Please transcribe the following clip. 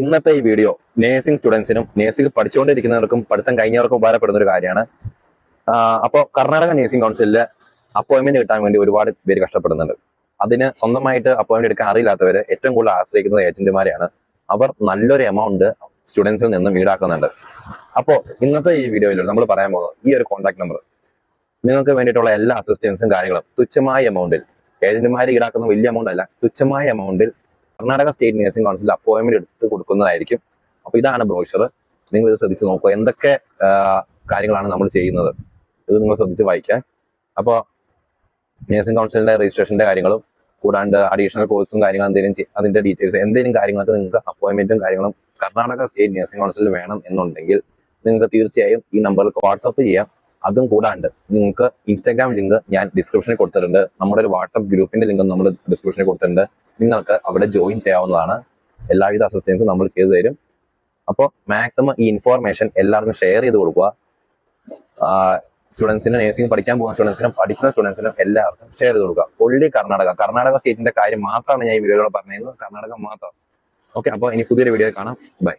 ഇന്നത്തെ ഈ video nursing സ്റ്റുഡൻസിനും nursing പഠിച്ചുകൊണ്ടിരിക്കുന്നവർക്കും പഠിത്തം കഴിഞ്ഞവർക്കും ഉപകാരപ്പെടുന്ന ഒരു കാര്യമാണ്. അപ്പോൾ കർണാടക നേഴ്സിംഗ് കൗൺസിലില് അപ്പോയിന്റ്മെന്റ് കിട്ടാൻ വേണ്ടി ഒരുപാട് പേര് കഷ്ടപ്പെടുന്നുണ്ട്. അതിന് സ്വന്തമായിട്ട് അപ്പോയിന്റ്മെന്റ് എടുക്കാൻ അറിയില്ലാത്തവര് ഏറ്റവും കൂടുതൽ ആശ്രയിക്കുന്നത് ഏജന്റുമാരെയാണ്. അവർ നല്ലൊരു എമൗണ്ട് സ്റ്റുഡൻസിൽ നിന്നും ഈടാക്കുന്നുണ്ട്. അപ്പോൾ ഇന്നത്തെ ഈ വീഡിയോയിൽ നമ്മൾ പറയാൻ പോകുന്നത് ഈ ഒരു കോൺടാക്ട് നമ്പർ, നിങ്ങൾക്ക് വേണ്ടിയിട്ടുള്ള എല്ലാ അസിസ്റ്റൻസും കാര്യങ്ങളും തുച്ഛമായ എമൗണ്ടിൽ, ഏജന്റുമാർ ഈടാക്കുന്ന വലിയ എമൗണ്ട് അല്ല, തുച്ഛമായ എമൗണ്ടിൽ Karnataka state nursing council appointment എടുത്ത് കൊടുക്കുന്നതായിരിക്കും. അപ്പൊ ഇതാണ് ബ്രോഷർ. നിങ്ങൾ ഇത് ശ്രദ്ധിച്ച് നോക്കുക, എന്തൊക്കെ കാര്യങ്ങളാണ് നമ്മൾ ചെയ്യുന്നത് ഇത് നിങ്ങൾ ശ്രദ്ധിച്ച് വായിക്കാൻ. അപ്പോൾ നഴ്സിംഗ് കൗൺസിലിന്റെ രജിസ്ട്രേഷന്റെ കാര്യങ്ങളും കൂടാണ്ട് അഡീഷണൽ കോഴ്സും കാര്യങ്ങളും എന്തെങ്കിലും അതിന്റെ ഡീറ്റെയിൽസ് എന്തെങ്കിലും കാര്യങ്ങൾക്ക് നിങ്ങൾക്ക് അപ്പോയിന്റ്മെന്റും കാര്യങ്ങളും കർണാടക സ്റ്റേറ്റ് നഴ്സിംഗ് കൗൺസിൽ വേണം എന്നുണ്ടെങ്കിൽ നിങ്ങൾക്ക് തീർച്ചയായും ഈ നമ്പറിൽ വാട്സപ്പ് ചെയ്യാം. അതും കൂടാണ്ട് നിങ്ങൾക്ക് ഇൻസ്റ്റാഗ്രാം ലിങ്ക് ഞാൻ ഡിസ്ക്രിപ്ഷനിൽ കൊടുത്തിട്ടുണ്ട്. നമ്മുടെ ഒരു വാട്സപ്പ് ഗ്രൂപ്പിന്റെ ലിങ്ക് നമ്മൾ ഡിസ്ക്രിപ്ഷനിൽ കൊടുത്തിട്ടുണ്ട്. നിങ്ങൾക്ക് അവിടെ ജോയിൻ ചെയ്യാവുന്നതാണ്. എല്ലാവിധ അസിസ്റ്റൻസും നമ്മൾ ചെയ്തു തരും. അപ്പോൾ മാക്സിമം ഈ ഇൻഫോർമേഷൻ എല്ലാവർക്കും ഷെയർ ചെയ്ത് കൊടുക്കുക. സ്റ്റുഡൻസിനും നേഴ്സിംഗ് പഠിക്കാൻ പോകുന്ന സ്റ്റുഡൻസിനും പഠിക്കുന്ന സ്റ്റുഡൻസിനും എല്ലാവർക്കും ഷെയർ ചെയ്ത് കൊടുക്കുക. ഒള്ളി കർണാടക സ്റ്റേറ്റിന്റെ കാര്യം മാത്രമാണ് ഞാൻ ഈ വീഡിയോയിൽ പറഞ്ഞിരുന്നത്, കർണാടക മാത്രം. ഓക്കെ, അപ്പോൾ ഇനി പുതിയൊരു വീഡിയോ കാണാം. ബൈ.